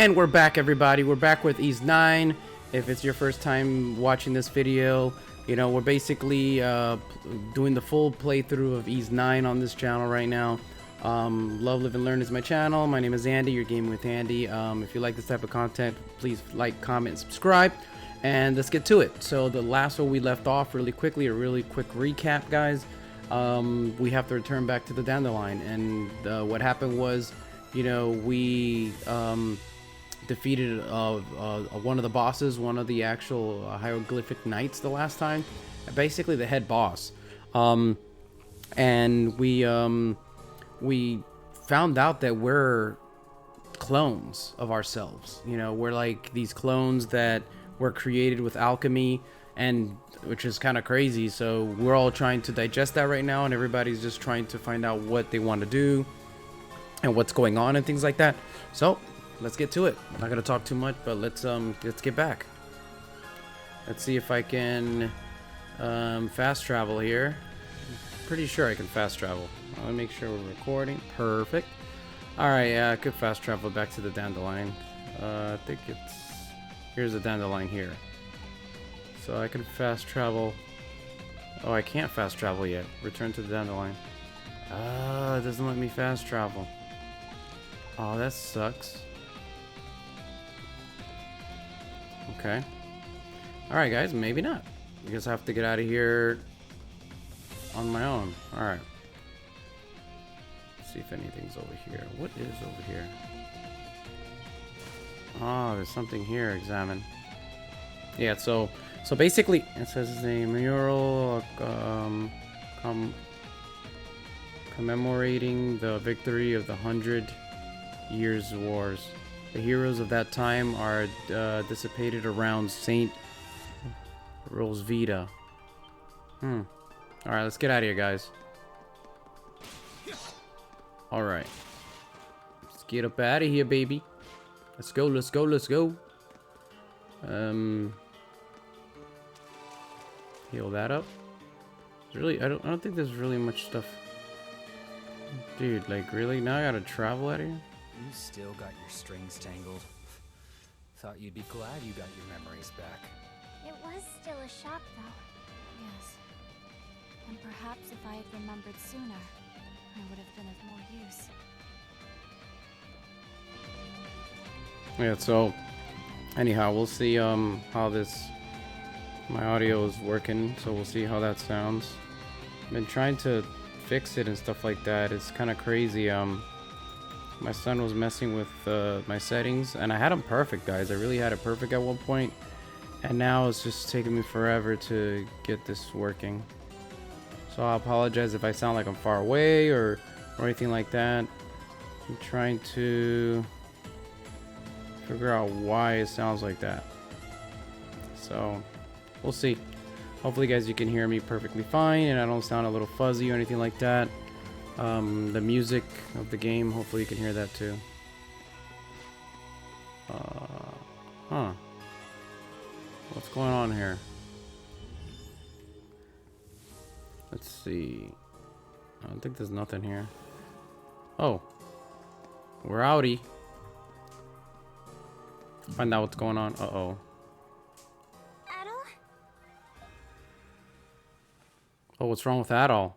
And we're back, everybody. We're back with Ys VIII. If it's your first time watching this video, you know, we're basically doing the full playthrough of Ys IX on this channel right now. Love, Live, and Learn is my channel. My name is Andy. You're gaming with Andy. If you like this type of content, please like, comment, and subscribe. And let's get to it. So the last one we left off really quickly, a really quick recap, guys. We have to return back to the Dandelion. And what happened was, you know, we defeated one of the bosses, one of the actual hieroglyphic knights the last time, basically the head boss. And we found out that we're clones of ourselves. You know, we're like these clones that were created with alchemy, and which is kind of crazy. So we're all trying to digest that right now, and everybody's just trying to find out what they want to do and what's going on and things like that. So let's get to it. I'm not gonna talk too much, but let's get back. Let's see if I can fast travel here. Pretty sure I can fast travel. Let me make sure we're recording. Perfect. All right, yeah, I could fast travel back to the Dandelion. I think it's here's the Dandelion here, so I can fast travel. Oh, I can't fast travel yet. Return to the Dandelion. It doesn't let me fast travel. Oh, that sucks. Okay. Alright, guys, maybe not. I guess I have to get out of here on my own. Alright. Let's see if anything's over here. What is over here? Oh, there's something here. Examine. Yeah, so basically, it says the mural commemorating the victory of the 100 Years' Wars. The heroes of that time are dissipated around Saint Rosvita. Alright, let's get out of here, guys. Alright. Let's get up out of here, baby. Let's go, let's go, let's go. Heal that up. Really, I don't think there's really much stuff. Dude, like, really? Now I gotta travel out of here? You still got your strings tangled. Thought you'd be glad you got your memories back. It was still a shock, though. Yes. And perhaps if I had remembered sooner, I would have been of more use. Yeah, so anyhow, we'll see how my audio is working, so we'll see how that sounds. I've been trying to fix it and stuff like that. It's kind of crazy. My son was messing with my settings, and I had them perfect, guys. I really had it perfect at one point, and now it's just taking me forever to get this working. So I apologize if I sound like I'm far away or anything like that. I'm trying to figure out why it sounds like that. So we'll see. Hopefully, guys, you can hear me perfectly fine, and I don't sound a little fuzzy or anything like that. The music of the game, hopefully you can hear that too. What's going on here? Let's see. I don't think there's nothing here. Oh, we're outie. Find out what's going on. Uh-oh. Oh, what's wrong with Adol?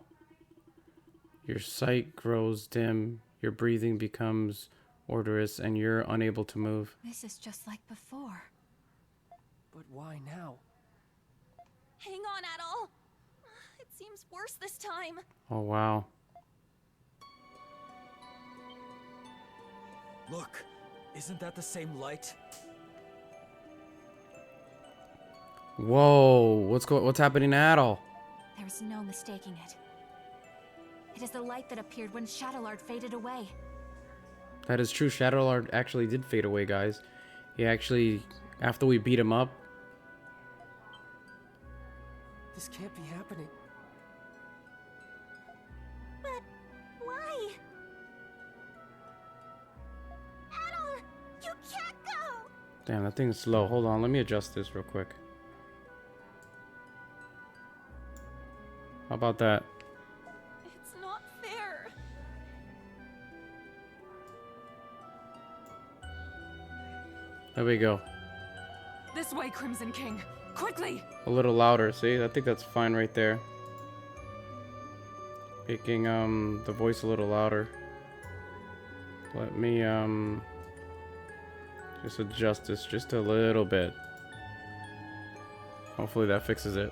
Your sight grows dim, your breathing becomes odorous, and you're unable to move. This is just like before. But why now? Hang on, Adol. It seems worse this time. Oh, wow. Look, isn't that the same light? Whoa, what's happening to Adol? There's no mistaking it. It is the light that appeared when Shadowlord faded away. That is true. Shadowlord actually did fade away, guys. He actually, after we beat him up. This can't be happening. But why? Adol, you can't go! Damn, that thing's slow. Hold on, let me adjust this real quick. How about that? It's not fair. There we go. This way, Crimson King. Quickly! A little louder, see? I think that's fine right there. Making the voice a little louder. Let me just adjust this just a little bit. Hopefully that fixes it.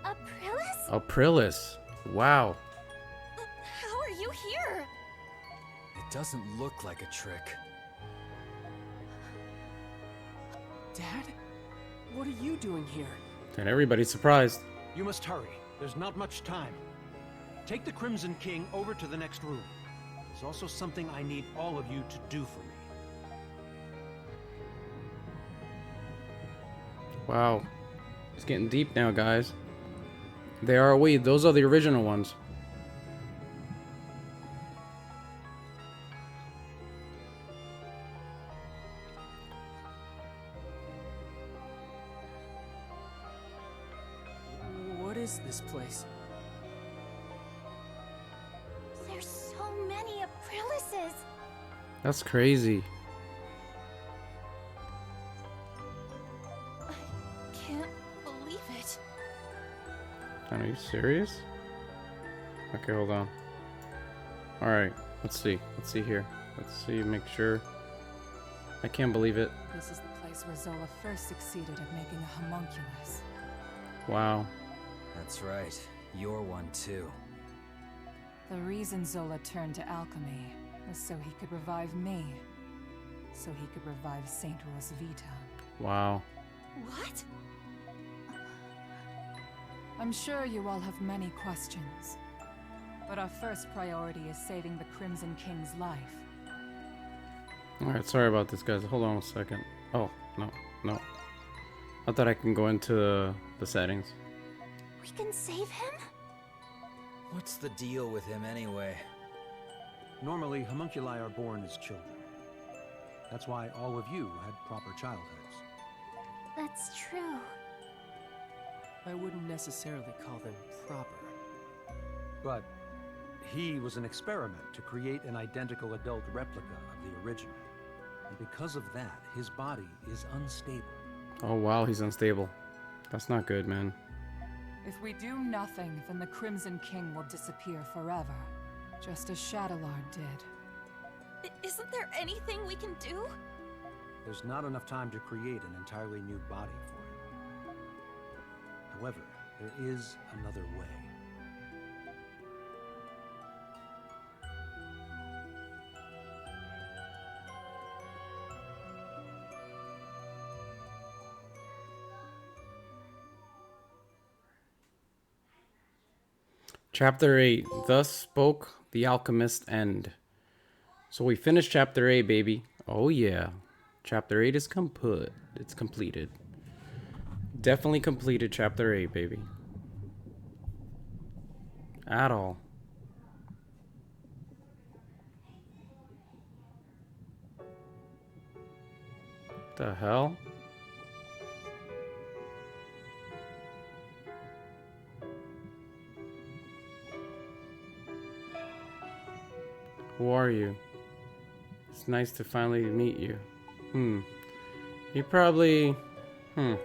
Aprilis? Aprilis. Wow. How are you here? It doesn't look like a trick. Dad? What are you doing here? And everybody's surprised. You must hurry. There's not much time. Take the Crimson King over to the next room. There's also something I need all of you to do for me. Wow. It's getting deep now, guys. They are we. Those are the original ones. What is this place? There's so many Aprilises. That's crazy. I can't believe it. Are you serious? Okay, hold on. Alright, let's see. Let's see here. Let's see, make sure. I can't believe it. This is the place where Zola first succeeded at making a homunculus. Wow. That's right. You're one too. The reason Zola turned to alchemy was so he could revive me. So he could revive Saint Ys VIII. Wow. What? I'm sure you all have many questions. But our first priority is saving the Crimson King's life. Alright, sorry about this, guys. Hold on a second. Oh, no. I thought I can go into the settings. We can save him? What's the deal with him anyway? Normally, homunculi are born as children. That's why all of you had proper childhoods. That's true. I wouldn't necessarily call them proper. But he was an experiment to create an identical adult replica of the original. And because of that, his body is unstable. Oh, wow, he's unstable. That's not good, man. If we do nothing, then the Crimson King will disappear forever. Just as Shadowlard did. Isn't there anything we can do? There's not enough time to create an entirely new body for him. However, there is another way. Chapter 8. Thus spoke the alchemist end. So we finished Chapter 8, baby. Oh, yeah. Chapter 8 is complete. It's completed. Definitely completed Chapter 8, baby. At all. The hell? Who are you? It's nice to finally meet you. You probably... I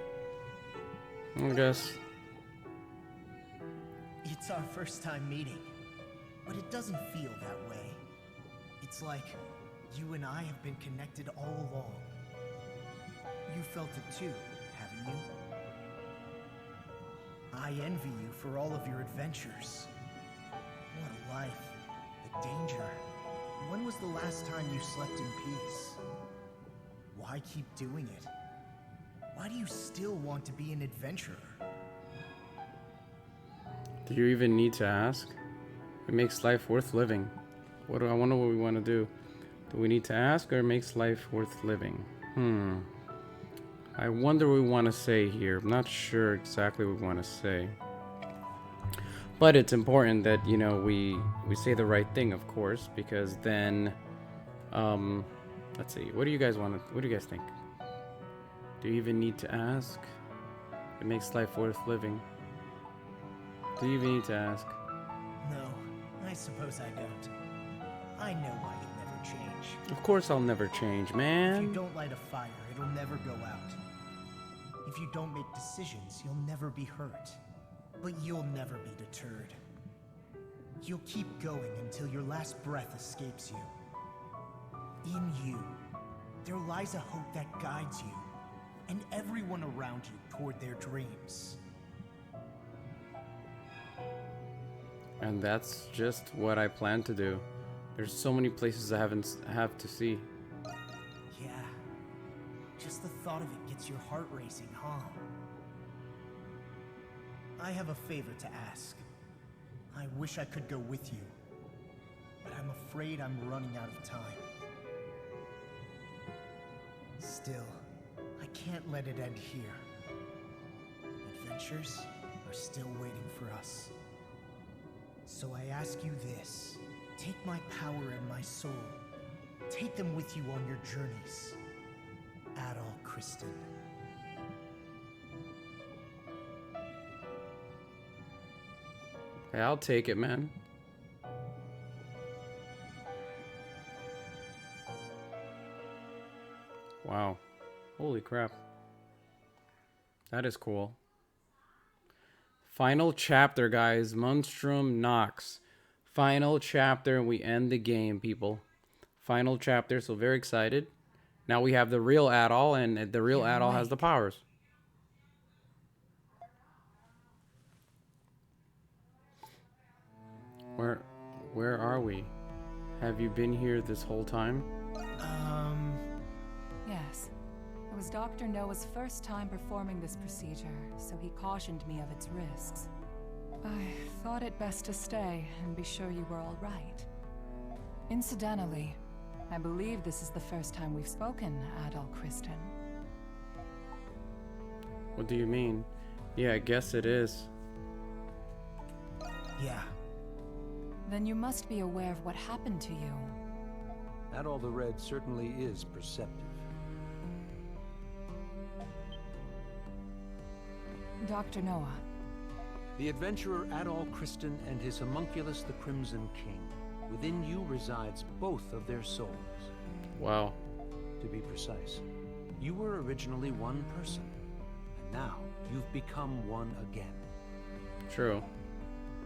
guess. It's our first time meeting, but it doesn't feel that way. It's like you and I have been connected all along. You felt it too, haven't you? I envy you for all of your adventures. What a life. The danger. When was the last time you slept in peace? Why keep doing it? Why do you still want to be an adventurer? Do you even need to ask? It makes life worth living. I wonder what we want to do. Do we need to ask, or it makes life worth living? I wonder what we want to say here. I'm not sure exactly what we want to say. But it's important that, you know, we say the right thing, of course, because then, let's see. What do you guys think? Do you even need to ask? It makes life worth living. Do you even need to ask? No, I suppose I don't. I know why you never change. Of course I'll never change, If you man. don't light a fire, it'll never go out. If you don't make decisions, you'll never be hurt. But you'll never be deterred. You'll keep going until your last breath escapes you. In you, there lies a hope that guides you, and everyone around you toward their dreams. And that's just what I plan to do. There's so many places I have to see. Yeah. Just the thought of it gets your heart racing, huh? I have a favor to ask. I wish I could go with you, but I'm afraid I'm running out of time. Still, I can't let it end here. Adventures are still waiting for us. So I ask you this. Take my power and my soul. Take them with you on your journeys. Adol Kristen. Hey, I'll take it, man. Wow. Holy crap. That is cool. Final chapter, guys. Monstrum Nox. Final chapter, and we end the game, people. Final chapter, so very excited. Now we have the real Adol, and the real Adol has the powers. Where are we? Have you been here this whole time? Yes. It was Dr. Noah's first time performing this procedure, so he cautioned me of its risks. I thought it best to stay and be sure you were all right. Incidentally, I believe this is the first time we've spoken, Adol Kristen. What do you mean? Yeah, I guess it is. Yeah. Then you must be aware of what happened to you. Adol the Red certainly is perceptive. Dr. Noah. The adventurer Adol Kristen and his homunculus the Crimson King. Within you resides both of their souls. Wow. To be precise, you were originally one person, and now you've become one again. True.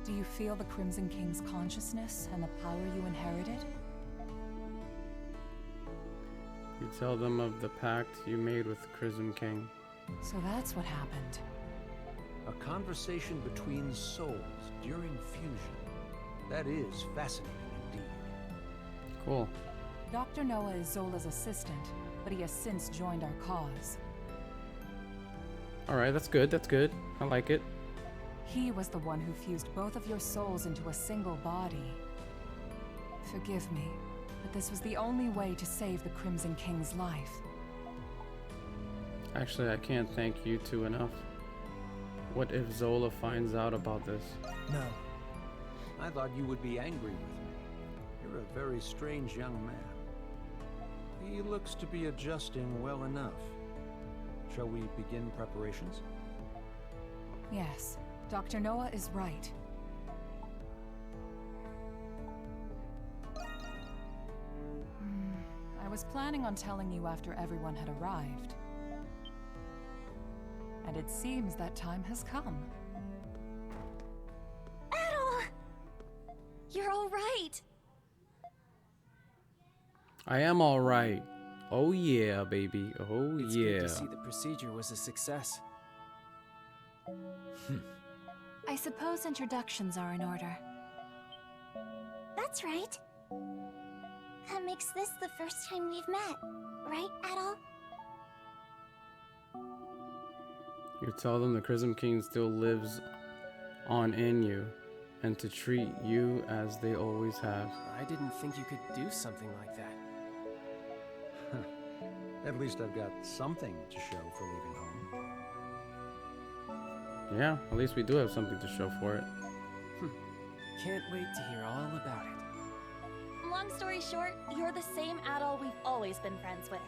Do you feel the Crimson King's consciousness and the power you inherited? You tell them of the pact you made with Crimson King. So that's what happened. A conversation between souls during fusion. That is fascinating indeed. Cool. Dr. Noah is Zola's assistant, but he has since joined our cause. Alright, that's good, that's good. I like it. He was the one who fused both of your souls into a single body. Forgive me, but this was the only way to save the Crimson King's life. Actually, I can't thank you two enough. What if Zola finds out about this? No. I thought you would be angry with me. You're a very strange young man. He looks to be adjusting well enough. Shall we begin preparations? Yes, Dr. Noah is right. I was planning on telling you after everyone had arrived. And it seems that time has come. Adol! You're all right. I am alright. Oh yeah, baby. Oh It's yeah. good to see the procedure was a success. I suppose introductions are in order. That's right. That makes this the first time we've met, right, Adol? You tell them the Crimson King still lives on in you, and to treat you as they always have. I didn't think you could do something like that. At least I've got something to show for leaving home. Yeah, at least we do have something to show for it. Can't wait to hear all about it. Long story short, you're the same Adol we've always been friends with.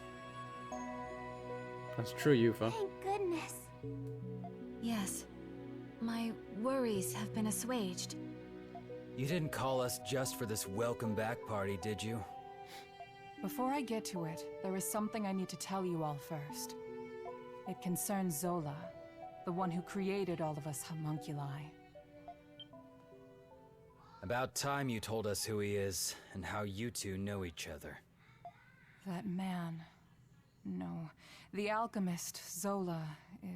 That's true, Yufa. Thank goodness. Yes. My worries have been assuaged. You didn't call us just for this welcome back party, did you? Before I get to it, there is something I need to tell you all first. It concerns Zola, the one who created all of us homunculi. About time you told us who he is, and how you two know each other. That man... No, the alchemist, Zola,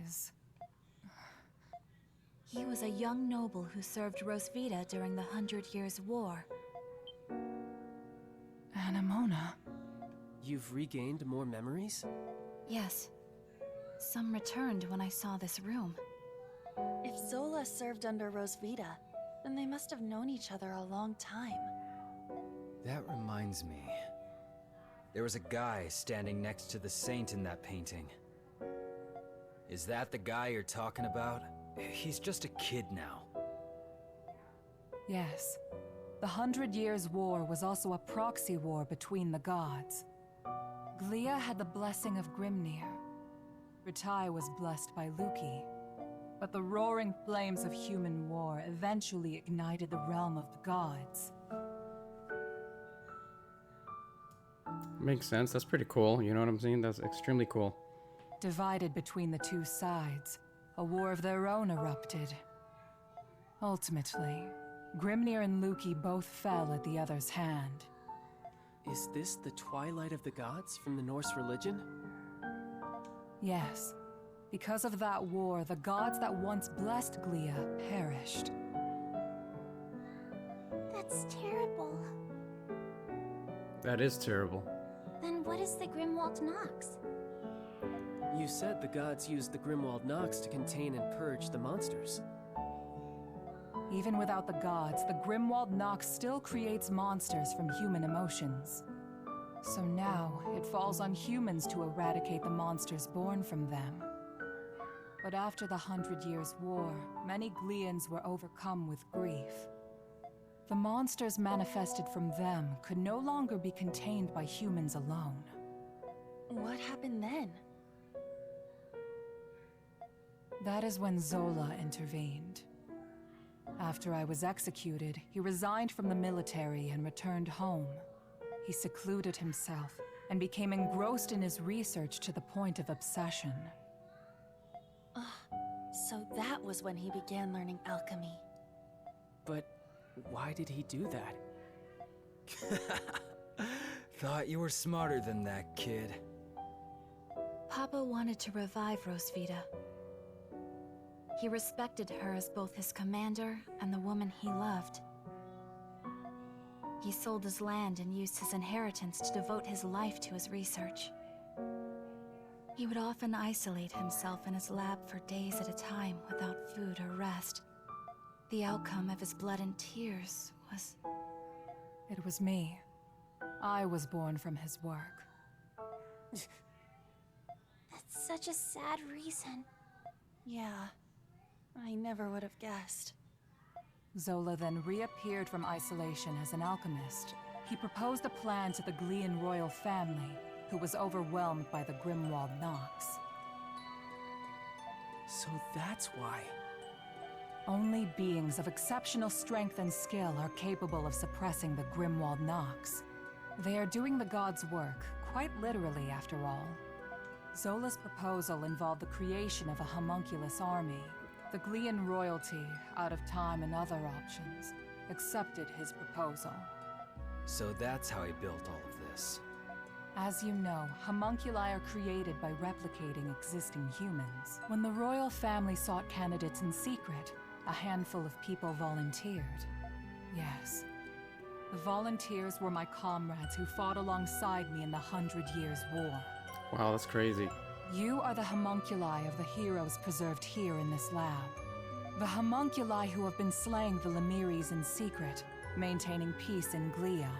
is... He was a young noble who served Rosvita during the 100 Years' War. Anemona. You've regained more memories? Yes. Some returned when I saw this room. If Zola served under Rosvita, then they must have known each other a long time. That reminds me. There was a guy standing next to the saint in that painting. Is that the guy you're talking about? He's just a kid now. Yes. The 100 Years' War was also a proxy war between the gods. Glia had the blessing of Grimnir. Ritai was blessed by Luki. But the roaring flames of human war eventually ignited the realm of the gods. Makes sense. That's pretty cool. You know what I'm saying? That's extremely cool. Divided between the two sides, a war of their own erupted. Ultimately, Grimnir and Luki both fell at the other's hand. Is this the Twilight of the Gods from the Norse religion? Yes. Because of that war, the gods that once blessed Glia perished. That's terrible. That is terrible. Then what is the Grimwald Nox? You said the gods used the Grimwald Nox to contain and purge the monsters. Even without the gods, the Grimwald Nox still creates monsters from human emotions. So now, it falls on humans to eradicate the monsters born from them. But after the 100 Years' War, many Glians were overcome with grief. The monsters manifested from them could no longer be contained by humans alone. What happened then? That is when Zola intervened. After I was executed, he resigned from the military and returned home. He secluded himself and became engrossed in his research to the point of obsession. So that was when he began learning alchemy. But why did he do that? Thought you were smarter than that, kid. Papa wanted to revive Rosvita. He respected her as both his commander and the woman he loved. He sold his land and used his inheritance to devote his life to his research. He would often isolate himself in his lab for days at a time without food or rest. The outcome of his blood and tears was... It was me. I was born from his work. That's such a sad reason. Yeah, I never would have guessed. Zola then reappeared from isolation as an alchemist. He proposed a plan to the Glian royal family, who was overwhelmed by the Grimwald Nox. So that's why. Only beings of exceptional strength and skill are capable of suppressing the Grimwald Nox. They are doing the gods' work, quite literally after all. Zola's proposal involved the creation of a homunculus army. The Glian royalty, out of time and other options, accepted his proposal. So that's how he built all of this. As you know, homunculi are created by replicating existing humans. When the royal family sought candidates in secret, a handful of people volunteered. Yes. The volunteers were my comrades who fought alongside me in the 100 Years' War. Wow, that's crazy. You are the homunculi of the heroes preserved here in this lab. The homunculi who have been slaying the Lemiris in secret, maintaining peace in Glia.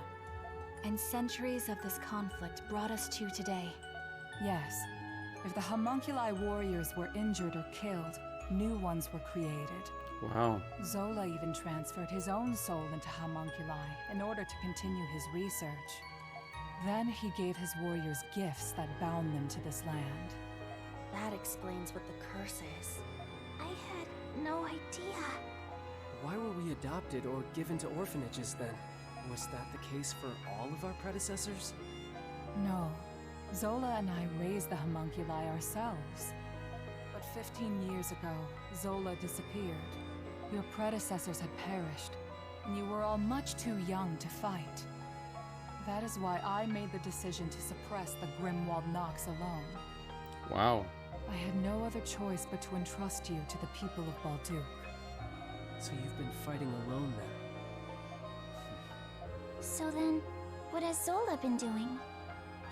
And centuries of this conflict brought us to today. Yes. If the homunculi warriors were injured or killed, new ones were created. Wow. Zola even transferred his own soul into homunculi in order to continue his research. Then he gave his warriors gifts that bound them to this land. That explains what the curse is. I had no idea. Why were we adopted or given to orphanages then? Was that the case for all of our predecessors? No. Zola and I raised the homunculi ourselves. But 15 years ago, Zola disappeared. Your predecessors had perished, and you were all much too young to fight. That is why I made the decision to suppress the Grimwald Nox alone. Wow. I had no other choice but to entrust you to the people of Balduq. So you've been fighting alone then? So then, what has Zola been doing?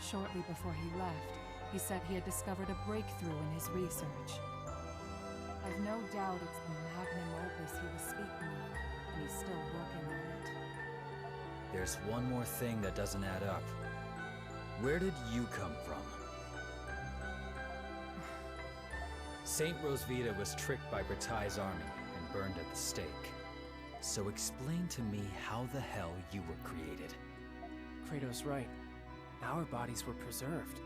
Shortly before he left, he said he had discovered a breakthrough in his research. I've no doubt it's the magnum opus he was speaking of, and he's still working on it. There's one more thing that doesn't add up. Where did you come from? Saint Rosvita was tricked by Bretai's army and burned at the stake. So explain to me how the hell you were created. Kratos' right. Our bodies were preserved.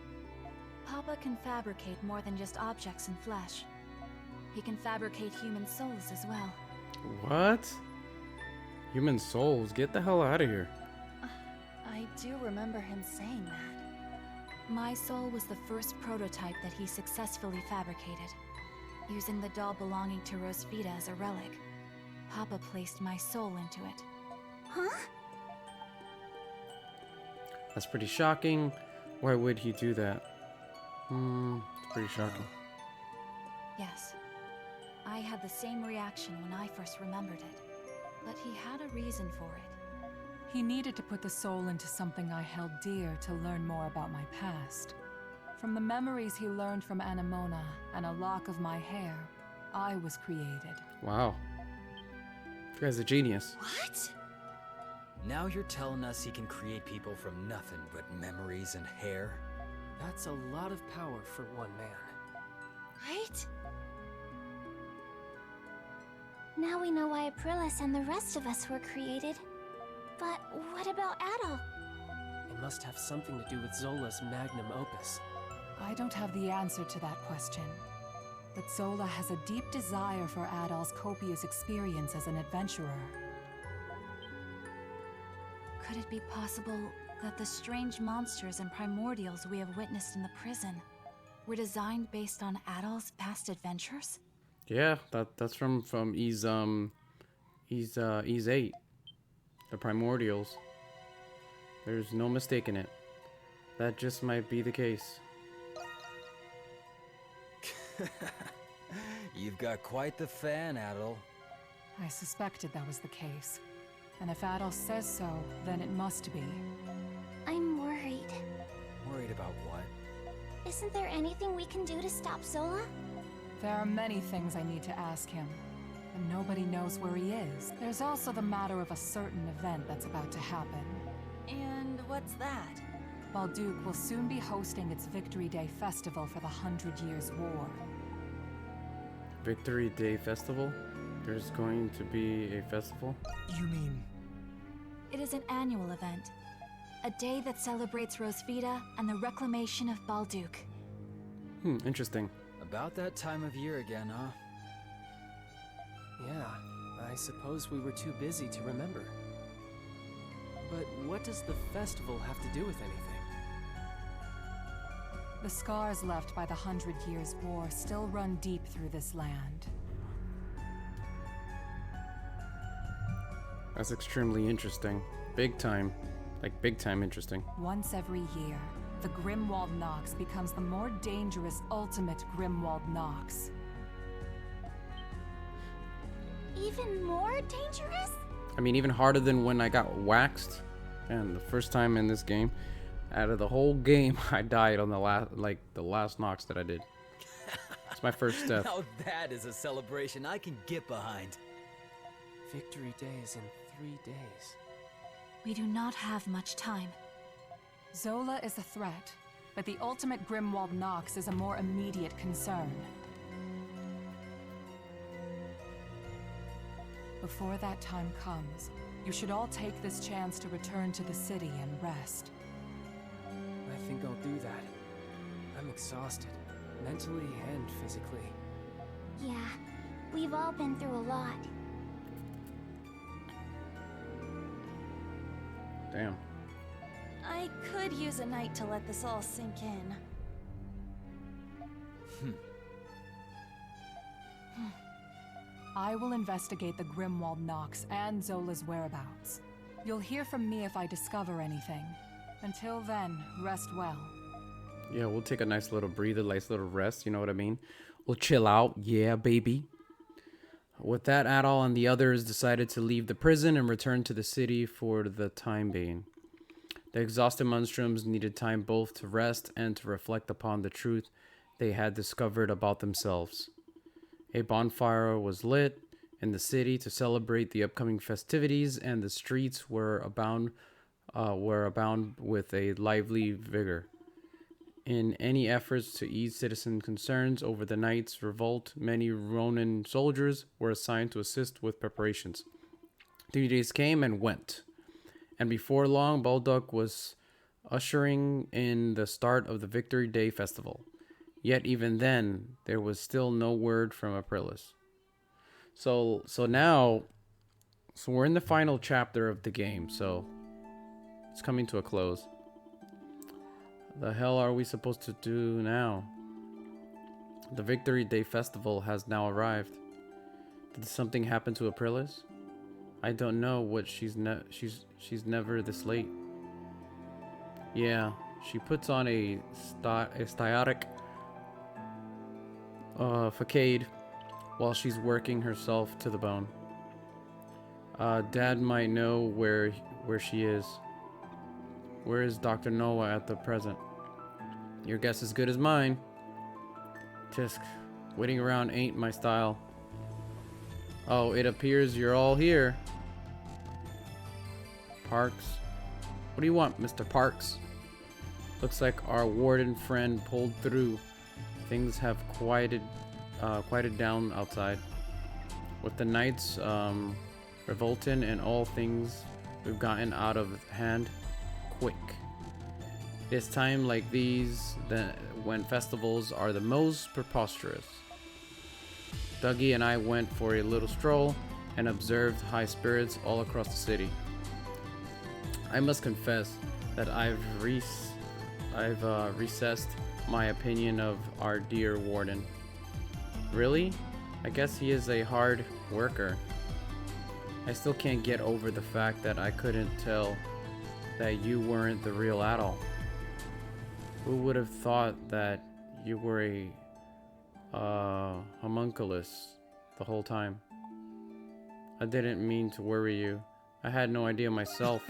Papa can fabricate more than just objects and flesh. He can fabricate human souls as well. What? Human souls? Get the hell out of here. I do remember him saying that. My soul was the first prototype that he successfully fabricated. Using the doll belonging to Rosvita as a relic, Papa placed my soul into it. Huh? That's pretty shocking. Why would he do that? It's pretty shocking. Yes. I had the same reaction when I first remembered it. But he had a reason for it. He needed to put the soul into something I held dear to learn more about my past. From the memories he learned from Anemona and a lock of my hair, I was created. Wow. This guy's a genius. What? Now you're telling us he can create people from nothing but memories and hair? That's a lot of power for one man. Right? Now we know why Aprilis and the rest of us were created. But what about Adol? It must have something to do with Zola's magnum opus. I don't have the answer to that question. But Zola has a deep desire for Adol's copious experience as an adventurer. Could it be possible that the strange monsters and primordials we have witnessed in the prison were designed based on Adol's past adventures? Yeah, that's from Ys VIII. The primordials. There's no mistaking it. That just might be the case. You've got quite the fan, Adol. I suspected that was the case. And if Adol says so, then it must be. I'm worried. Worried about what? Isn't there anything we can do to stop Zola? There are many things I need to ask him, and nobody knows where he is. There's also the matter of a certain event that's about to happen. And what's that? Balduq will soon be hosting its Victory Day festival for the 100 Years' War. Victory Day Festival? There's going to be a festival? You mean... It is an annual event. A day that celebrates Rosvita and the reclamation of Balduq. Interesting. About that time of year again, huh? Yeah, I suppose we were too busy to remember. But what does the festival have to do with anything? The scars left by the 100 Years' War still run deep through this land. That's extremely interesting. Big time. Like, big time interesting. Once every year, the Grimwald Nox becomes the more dangerous ultimate Grimwald Nox. Even more dangerous? I mean, even harder than when I got waxed. And the first time in this game, out of the whole game, I died on the last Nox that I did. It's my first death. Now that is a celebration I can get behind. Victory Day is in 3 days. We do not have much time. Zola is a threat, but the ultimate Grimwald Nox is a more immediate concern. Before that time comes, you should all take this chance to return to the city and rest. I think I'll do that. I'm exhausted, mentally and physically. Yeah, we've all been through a lot. Damn. I could use a night to let this all sink in. I will investigate the Grimwald Nox and Zola's whereabouts. You'll hear from me if I discover anything. Until then, rest well. Yeah, we'll take a nice little breather, nice little rest, you know what I mean? We'll chill out, yeah, baby. With that, Adol and the others decided to leave the prison and return to the city for the time being. The exhausted Monstrums needed time both to rest and to reflect upon the truth they had discovered about themselves. A bonfire was lit in the city to celebrate the upcoming festivities, and the streets were abound with a lively vigor. In any efforts to ease citizen concerns over the night's revolt, many Ronin soldiers were assigned to assist with preparations. 3 days came and went, and before long, Balduq was ushering in the start of the Victory Day festival. Yet even then, there was still no word from Aprilis. So we're in the final chapter of the game, so it's coming to a close. The hell are we supposed to do now? The Victory Day festival has now arrived. Did something happen to Aprilis? I don't know what she's never this late. Yeah, she puts on a stiotic facade while she's working herself to the bone. Dad might know where she is. Where is Dr. Noah at the present? Your guess is good as mine. Tisk, waiting around ain't my style. Oh, it appears you're all here. Parks. What do you want, Mr. Parks? Looks like our warden friend pulled through. Things have quieted down outside. With the knights revolting and all things we've gotten out of hand quick. It's time like these when festivals are the most preposterous. Dougie and I went for a little stroll and observed high spirits all across the city. I must confess that I've recessed my opinion of our dear warden. Really? I guess he is a hard worker. I still can't get over the fact that I couldn't tell that you weren't the real Adol. Who would have thought that you were a homunculus the whole time? I didn't mean to worry you. I had no idea myself.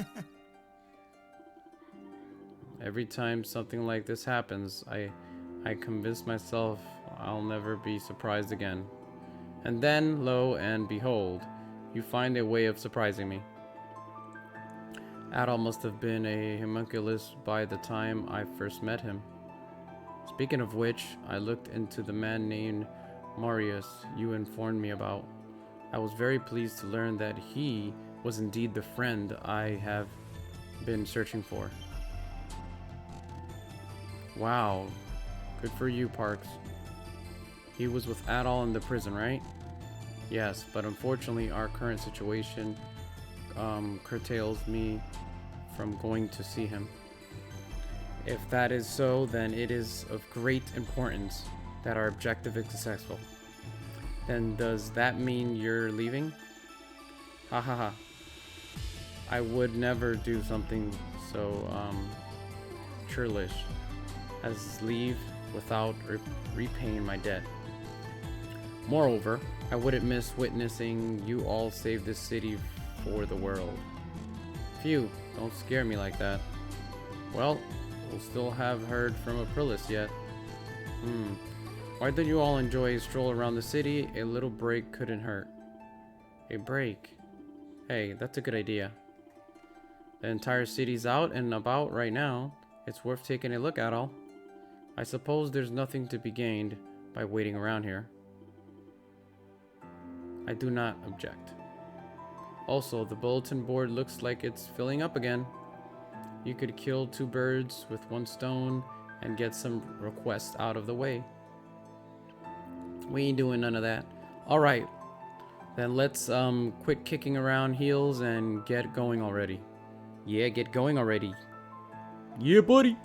Every time something like this happens, I convince myself I'll never be surprised again. And then, lo and behold, you find a way of surprising me. Adol must have been a homunculus by the time I first met him. Speaking of which, I looked into the man named Marius you informed me about. I was very pleased to learn that he was indeed the friend I have been searching for. Wow, good for you, Parks. He was with Adol in the prison, right? Yes, but unfortunately our current situation curtails me from going to see him. If that is so, then it is of great importance that our objective is successful. Then does that mean you're leaving? Ha ha ha. I would never do something so churlish as leave without repaying my debt. Moreover, I wouldn't miss witnessing you all save this city for the world. Phew, don't scare me like that. Well, we'll still have heard from Aprilis yet. Why don't you all enjoy a stroll around the city? A little break couldn't hurt. A break? Hey, that's a good idea. The entire city's out and about right now. It's worth taking a look at all. I suppose there's nothing to be gained by waiting around here. I do not object. Also, the bulletin board looks like it's filling up again. You could kill 2 birds with 1 stone and get some requests out of the way. We ain't doing none of that. Alright, then let's quit kicking around heels and get going already. Yeah, get going already. Yeah, buddy.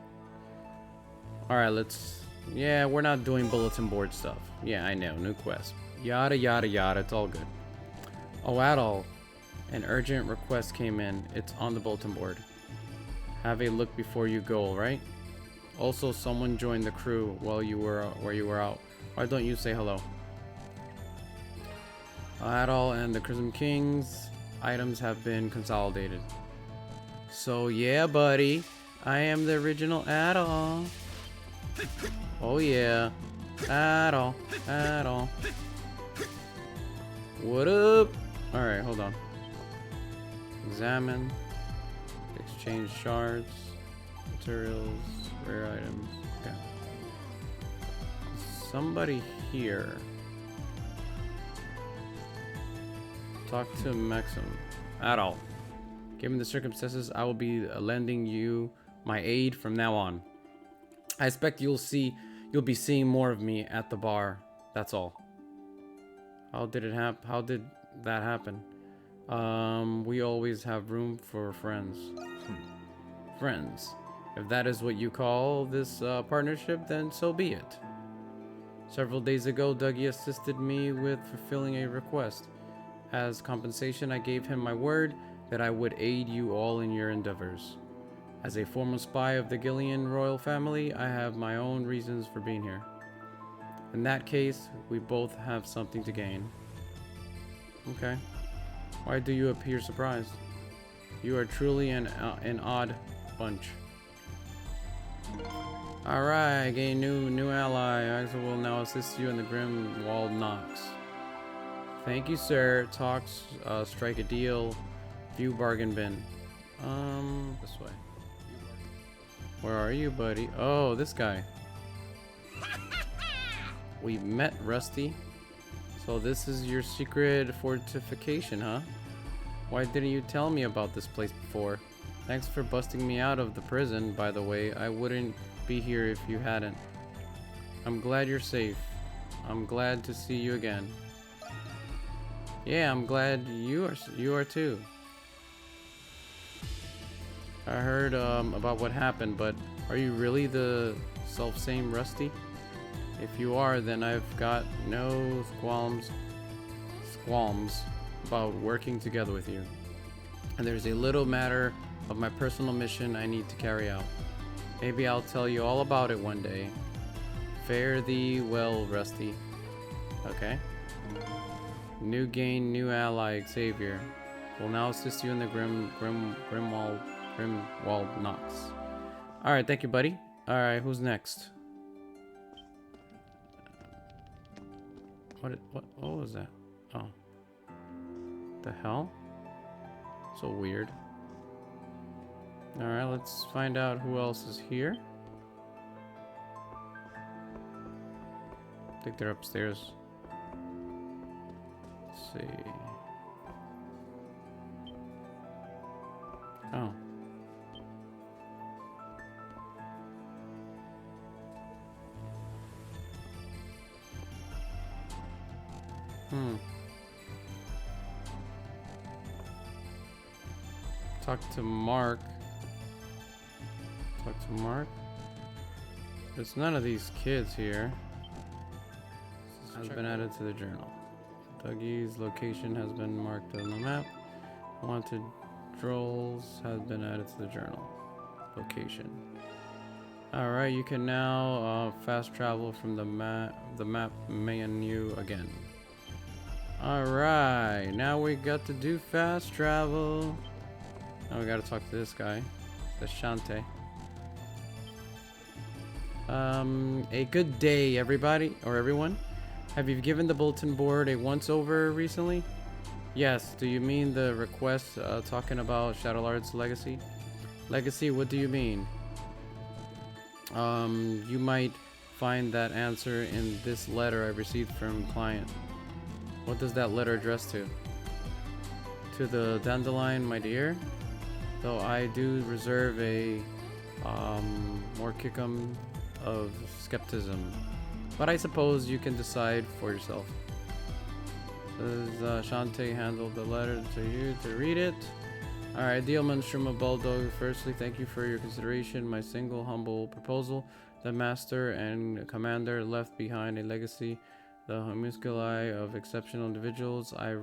Alright, let's... Yeah, we're not doing bulletin board stuff. Yeah, I know. New quest. Yada, yada, yada. It's all good. Oh, at all. An urgent request came in. It's on the bulletin board. Have a look before you go, right? Also, someone joined the crew while you were out. Why don't you say hello? Adol and the Crimson King's items have been consolidated. So yeah, buddy, I am the original Adol. Oh yeah, Adol. What up? All right, hold on. Examine. Exchange shards, materials, rare items. Okay. Somebody here. Talk to Maxim. Adol. Given the circumstances, I will be lending you my aid from now on. I expect you'll be seeing more of me at the bar. That's all. How did it happen? How did that happen? We always have room for friends. Friends. If that is what you call this partnership, then so be it. Several days ago, Dougie assisted me with fulfilling a request. As compensation, I gave him my word that I would aid you all in your endeavors. As a former spy of the Gillian royal family, I have my own reasons for being here. In that case, we both have something to gain. Okay. Why do you appear surprised? You are truly an odd bunch. Alright, gain new ally. Axel will now assist you in the Grim-Walled Nox. Thank you, sir. Talks, strike a deal. View bargain bin. This way. Where are you, buddy? Oh, this guy. We met, Rusty. So this is your secret fortification, huh? Why didn't you tell me about this place before? Thanks for busting me out of the prison, by the way. I wouldn't be here if you hadn't. I'm glad you're safe. I'm glad to see you again. Yeah, I'm glad you are too. I heard about what happened, but are you really the self-same Rusty? If you are, then I've got no qualms about working together with you. And there's a little matter of my personal mission I need to carry out. Maybe I'll tell you all about it one day. Fare thee well, Rusty. Okay. New gain, new ally, Xavier. Will now assist you in the Grimwalled Nox. Alright, thank you, buddy. Alright, who's next? What was that? Oh. The hell? So weird. Alright, let's find out who else is here. I think they're upstairs. Let's see. Oh. Talk to Mark. There's none of these kids here. Has been added to the journal. Dougie's location has been marked on the map. Wanted Drolls has been added to the journal. Location. Alright, you can now fast travel from the map menu again. Alright, now we got to do fast travel. Now we gotta talk to this guy. The Shante. A good day, everybody, or everyone. Have you given the bulletin board a once-over recently? Yes, do you mean the request talking about Shadowlard's legacy? Legacy, what do you mean? You might find that answer in this letter I received from client. What does that letter address to? To the Dandelion, my dear? Though I do reserve a morticum of skepticism. But I suppose you can decide for yourself. Does Shantae handle the letter to you to read it? Alright, deal Monstrum of Balduq. Firstly, thank you for your consideration. My single humble proposal. The master and commander left behind a legacy. The homunculi of exceptional individuals. I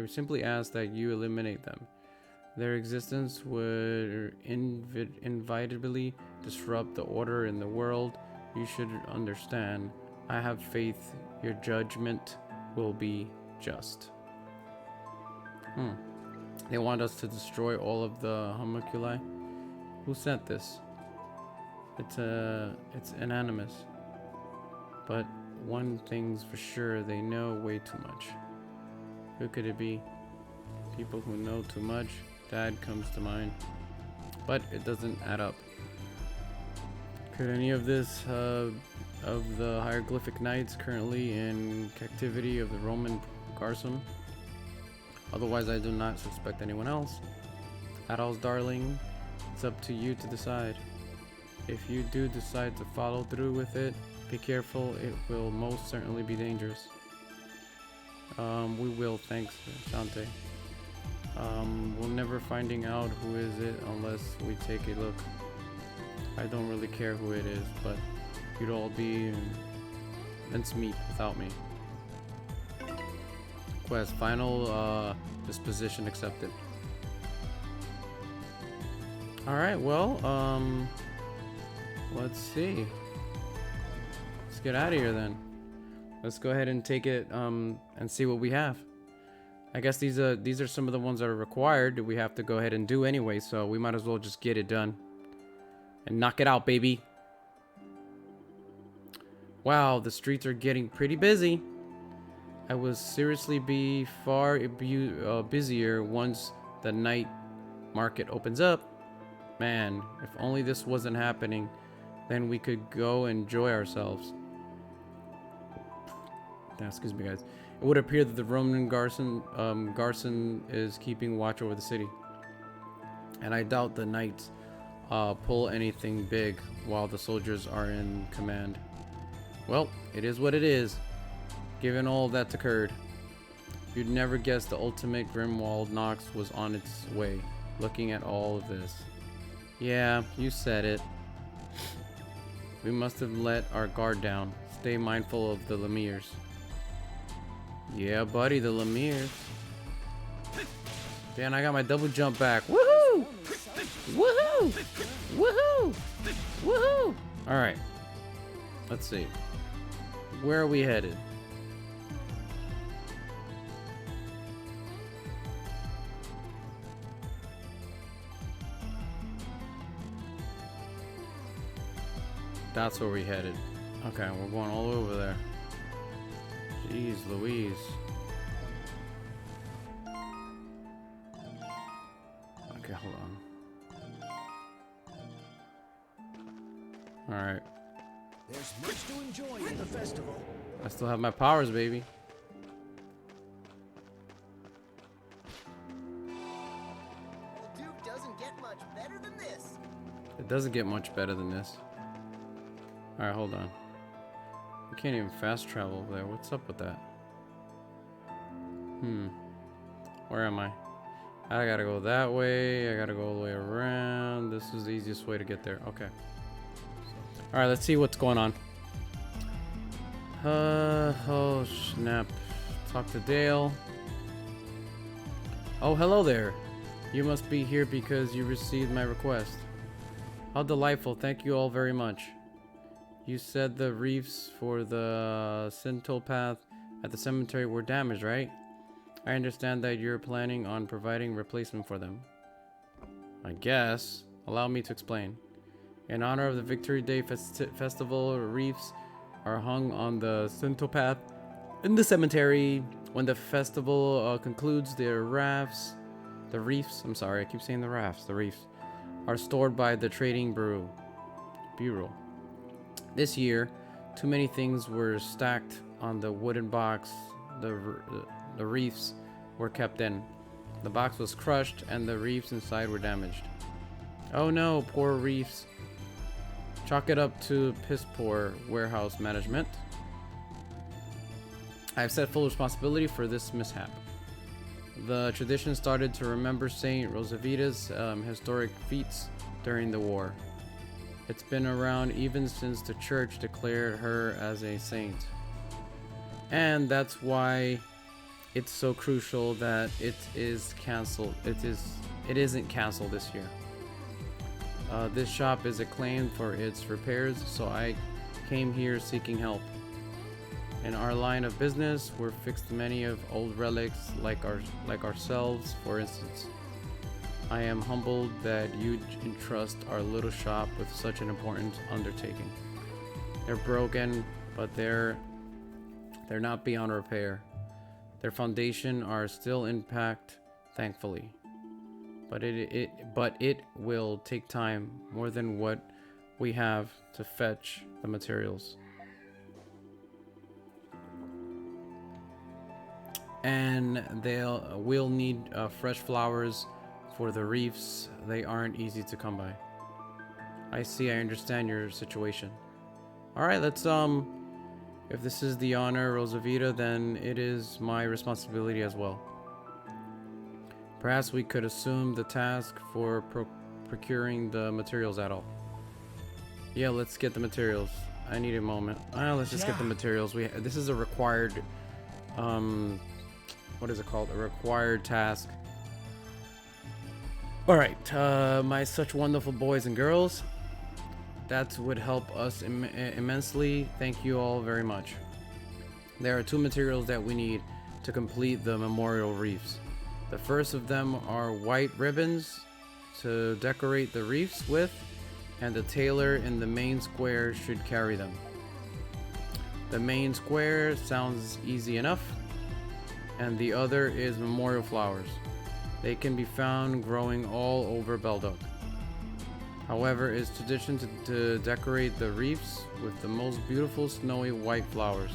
simply ask that you eliminate them. Their existence would inevitably disrupt the order in the world. You should understand. I have faith your judgment will be just. They want us to destroy all of the homunculi. Who sent this? It's anonymous. But one thing's for sure, they know way too much. Who could it be? People who know too much. Dad comes to mind. But it doesn't add up. Could any of this of the hieroglyphic knights currently in captivity of the Roman Garson? Otherwise, I do not suspect anyone else. Adol's darling, it's up to you to decide. If you do decide to follow through with it, be careful, it will most certainly be dangerous. We will, thanks, Dante. We'll never finding out who is it unless we take a look. I don't really care who it is, but you'd all be mincemeat without me. Quest, final disposition accepted. Alright, well, let's see. Let's get out of here then. Let's go ahead and take it and see what we have. I guess these are some of the ones that are required that we have to go ahead and do anyway, so we might as well just get it done. And knock it out, baby. Wow, the streets are getting pretty busy. I will seriously be far busier once the night market opens up. Man, if only this wasn't happening, then we could go enjoy ourselves. Excuse me, guys. It would appear that the Roman garrison is keeping watch over the city. And I doubt the knights pull anything big while the soldiers are in command. Well, it is what it is. Given all that's occurred, you'd never guess the ultimate Grimwald Nox was on its way, looking at all of this. Yeah, you said it. We must have let our guard down. Stay mindful of the Lemirs. Yeah, buddy, the Lemirs. Dan, I got my double jump back. Woohoo! Woohoo! Woohoo! Woohoo! Alright. Let's see. Where are we headed? That's where we headed. Okay, we're going all over there. Jeez Louise. Okay, hold on. Alright. There's much to enjoy at the festival. I still have my powers, baby. Balduq doesn't get much better than this. It doesn't get much better than this. Alright, hold on. You can't even fast travel over there. What's up with that? Where am I? I gotta go that way. I gotta go all the way around. This is the easiest way to get there. Okay. Alright, let's see what's going on. Oh snap. Talk to Dale. Oh, hello there. You must be here because you received my request. How delightful. Thank you all very much. You said the reefs for the Sentinel path at the cemetery were damaged, right? I understand that you're planning on providing replacement for them. I guess. Allow me to explain. In honor of the Victory Day festival, reefs are hung on the Sentinel path in the cemetery. When the festival concludes, the reefs, I'm are stored by the Trading Bureau. This year, too many things were stacked on the wooden box the reefs were kept in. The box was crushed and the reefs inside were damaged. Oh no, poor reefs. Chalk it up to piss poor warehouse management. I have set full responsibility for this mishap. The tradition started to remember Saint Rosavita's historic feats during the war. It's been around even since the church declared her as a saint. And that's why it's so crucial that it is canceled. It isn't canceled this year. This shop is acclaimed for its repairs, so I came here seeking help. In our line of business, we're fixed many of old relics like ourselves, for instance. I am humbled that you entrust our little shop with such an important undertaking. They're broken, but they're not beyond repair. Their foundation are still intact, thankfully. But it will take time, more than what we have, to fetch the materials. And we'll need fresh flowers for the reefs. They aren't easy to come by. I see, I understand your situation. Alright, let's if this is the honor Rosavita, then it is my responsibility as well. Perhaps we could assume the task for procuring the materials at all. Yeah, let's get the materials. I need a moment. Let's just get the materials. This is a required what is it called? A required task. Alright, my such wonderful boys and girls. That would help us immensely. Thank you all very much. There are two materials that we need to complete the memorial reefs. The first of them are white ribbons to decorate the reefs with, and the tailor in the main square should carry them. The main square sounds easy enough, and the other is memorial flowers. They can be found growing all over Balduq. However, it's tradition to decorate the reefs with the most beautiful snowy white flowers.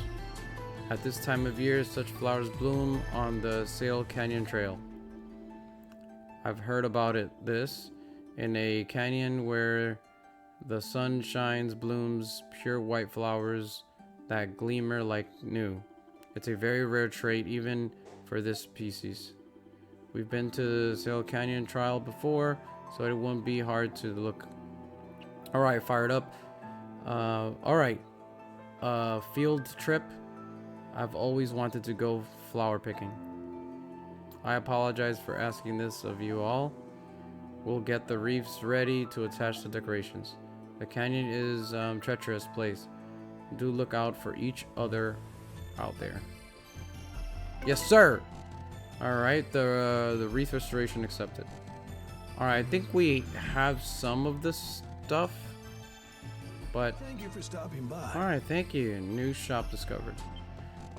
At this time of year, such flowers bloom on the Sail Canyon Trail. I've heard about this in a canyon where the sun shines, blooms pure white flowers that glimmer like new. It's a very rare trait even for this species. We've been to the Sail Canyon Trail before, so it won't be hard to look. Alright, fired up. Alright. Field trip. I've always wanted to go flower picking. I apologize for asking this of you all. We'll get the reefs ready to attach the decorations. The canyon is a treacherous place. Do look out for each other out there. Yes, sir! Alright, the wreath restoration accepted. Alright, I think we have some of this stuff, but thank you for stopping by. Alright, thank you. New shop discovered.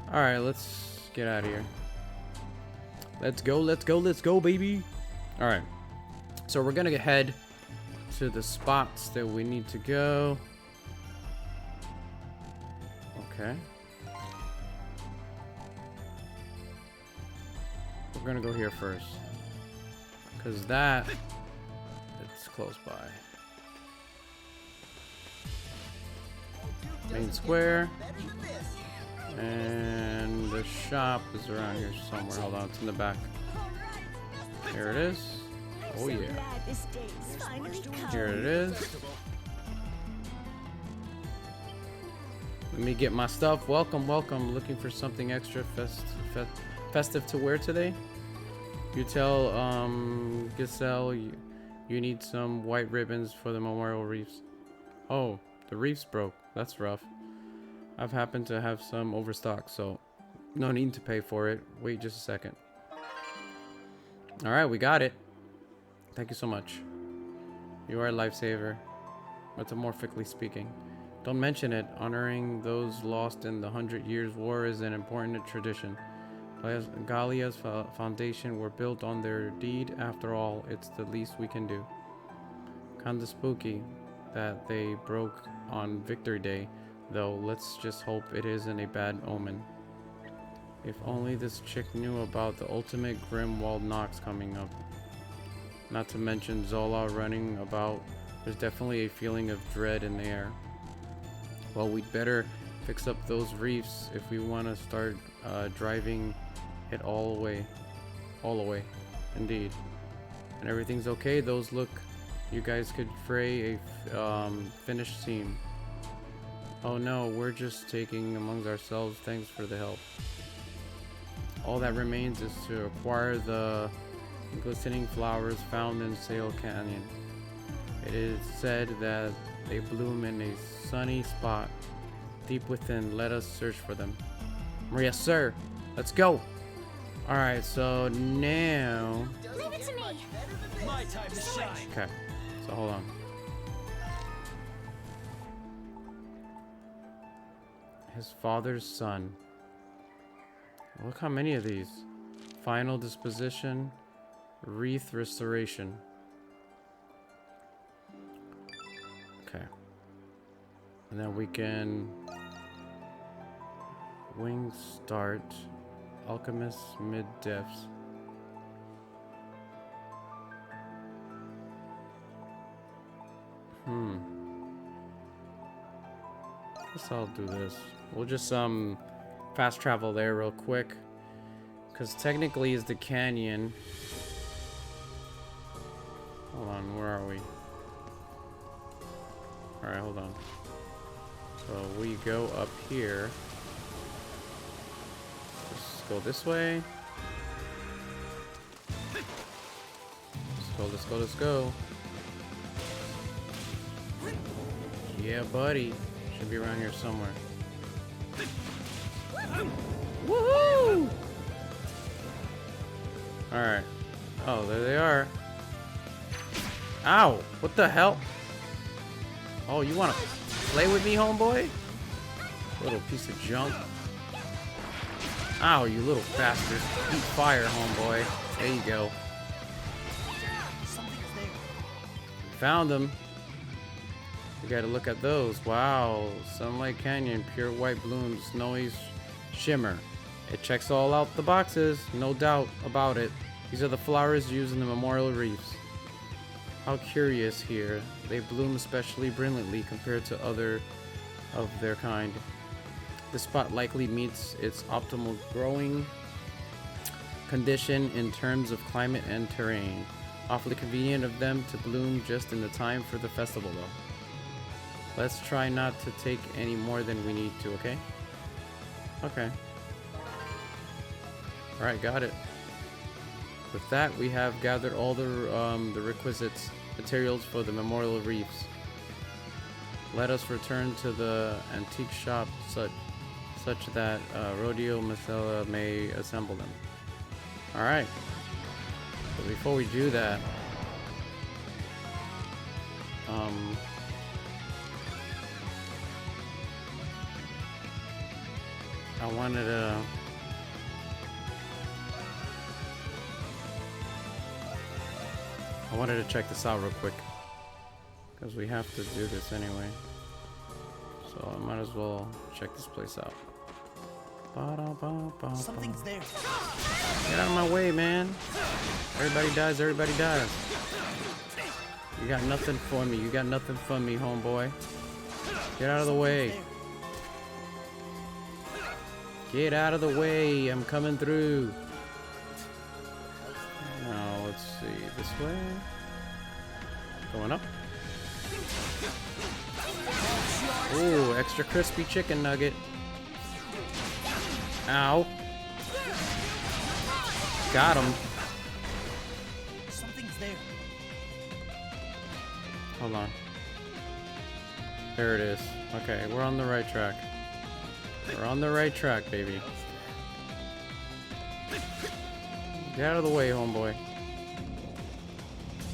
Alright, let's get out of here. Let's go, baby. Alright, so we're gonna head to the spots that we need to go. Okay. We're gonna go here first, because it's close by. Main square. And the shop is around here somewhere. Hold on, it's in the back. Here it is. Oh yeah. Here it is. Let me get my stuff. Welcome. Looking for something extra festive to wear today. You tell Giselle you need some white ribbons for the memorial reefs. Oh, the reefs broke. That's rough. I've happened to have some overstock, so no need to pay for it. Wait just a second. Alright, we got it. Thank you so much. You are a lifesaver, metamorphically speaking. Don't mention it. Honoring those lost in the 100 Years' War is an important tradition. Gallia's foundation were built on their deed. After all, it's the least we can do. Kinda spooky that they broke on Victory Day, though. Let's just hope it isn't a bad omen. If only this chick knew about the ultimate Grimwald Nox coming up. Not to mention Zola running about. There's definitely a feeling of dread in the air. Well, we'd better fix up those reefs if we want to start driving it all away. all the way. Indeed. And everything's okay. Those look... You guys could fray a finished seam. Oh no, we're just taking amongst ourselves. Thanks for the help. All that remains is to acquire the glistening flowers found in Sail Canyon. It is said that they bloom in a sunny spot deep within. Let us search for them. Yes, sir. Let's go. Alright, so now... Leave it to me. My time to shine. Okay, so hold on. His father's son. Look how many of these. Final disposition. Wreath restoration. Okay. And then we can... Wing start. Alchemist mid-depths. Guess I'll do this. We'll just fast travel there real quick. Because technically is the canyon. Hold on, where are we? Alright, hold on. So we go up here. Let's go this way. Let's go, let's go. Yeah, buddy. Should be around here somewhere. Woohoo! Alright. Oh, there they are. Ow! What the hell? Oh, you wanna play with me, homeboy? Little piece of junk. Ow, you little bastard. Eat fire, homeboy. There you go. Found them. We gotta look at those. Wow. Sunlight Canyon, pure white bloom, snowy shimmer. It checks all out the boxes, no doubt about it. These are the flowers used in the memorial wreaths. How curious here. They bloom especially brilliantly compared to other of their kind. This spot likely meets its optimal growing condition in terms of climate and terrain. Awfully convenient of them to bloom just in the time for the festival though. Let's try not to take any more than we need to, okay? Okay. Alright, got it. With that, we have gathered all the requisite materials for the memorial wreaths. Let us return to the antique shop such that Rodeo Marcella may assemble them. Alright. But before we do that, I wanted to check this out real quick because we have to do this anyway, so I might as well check this place out. Something's there. Get out of my way, man. Everybody dies, everybody dies. You got nothing for me, you got nothing for me, homeboy. Get out of the way. Get out of the way, I'm coming through. Now, let's see, this way. Going up. Ooh, extra crispy chicken nugget. Ow. Got him. Something's there. Hold on. There it is. Okay, we're on the right track. We're on the right track, baby. Get out of the way, homeboy.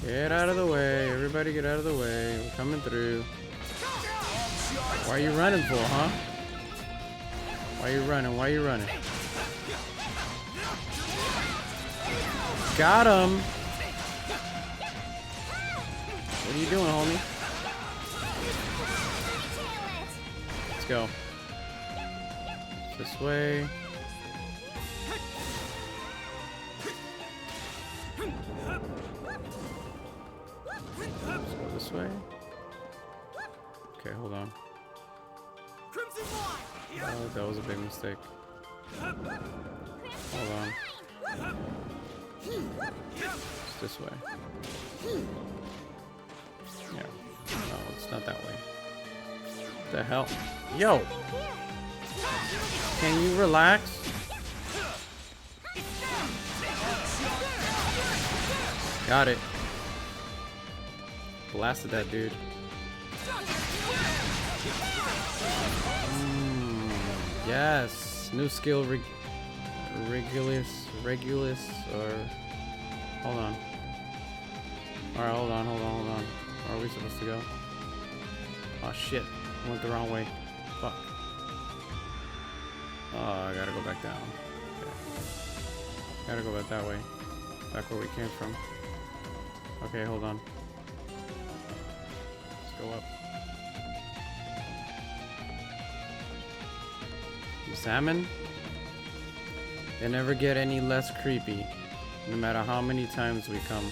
Get out of the way. Everybody get out of the way. We're coming through. Why are you running for, huh? Why are you running? Why are you running? Got him! What are you doing, homie? Let's go. This way. Let's go this way. Okay, hold on. Oh, that was a big mistake. Hold on. It's this way. Yeah. No, it's not that way. What the hell? Yo! Can you relax? Got it. Blasted that dude. Yes. New skill Regulus or hold on. Alright, hold on. Where are we supposed to go? Oh shit. Went the wrong way. Fuck. Oh, I gotta go back down. Okay. Gotta go back that way. Back where we came from. Okay, hold on. Let's go up. Salmon? They never get any less creepy, no matter how many times we come.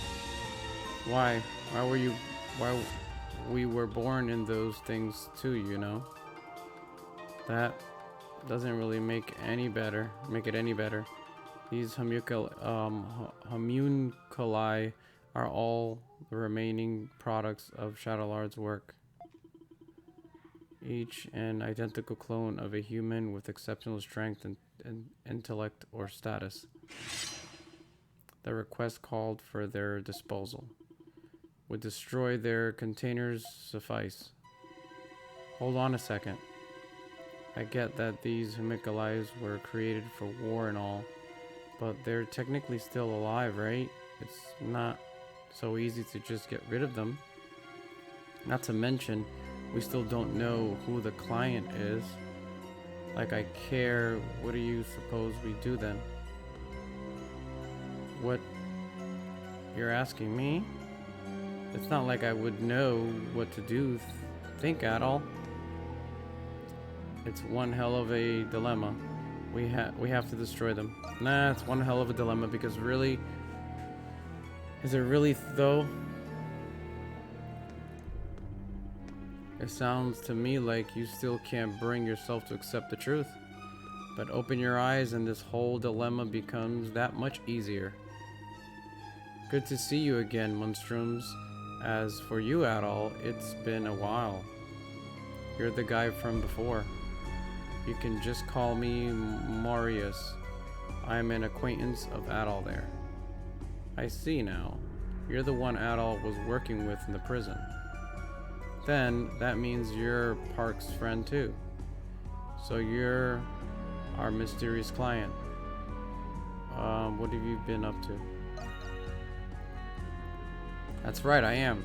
Why? Why we were born in those things too, you know? That doesn't really make it any better. These homunculi are all the remaining products of Shadowlard's work. Each an identical clone of a human with exceptional strength and intellect or status. The request called for their disposal. Would destroy their containers suffice? Hold on a second. I get that these homunculi were created for war and all, but they're technically still alive, right? It's not so easy to just get rid of them. Not to mention, we still don't know who the client is. Like, I care. What do you suppose we do then? What? You're asking me? It's not like I would know what to do. Think at all. It's one hell of a dilemma. We have to destroy them. Nah, it's one hell of a dilemma because really, is it really though? It sounds to me like you still can't bring yourself to accept the truth. But open your eyes and this whole dilemma becomes that much easier. Good to see you again, Monstrums. As for you, Adol, it's been a while. You're the guy from before. You can just call me Marius. I'm an acquaintance of Adol there. I see now. You're the one Adol was working with in the prison. Then that means you're Park's friend too. So you're our mysterious client. What have you been up to? That's right, I am.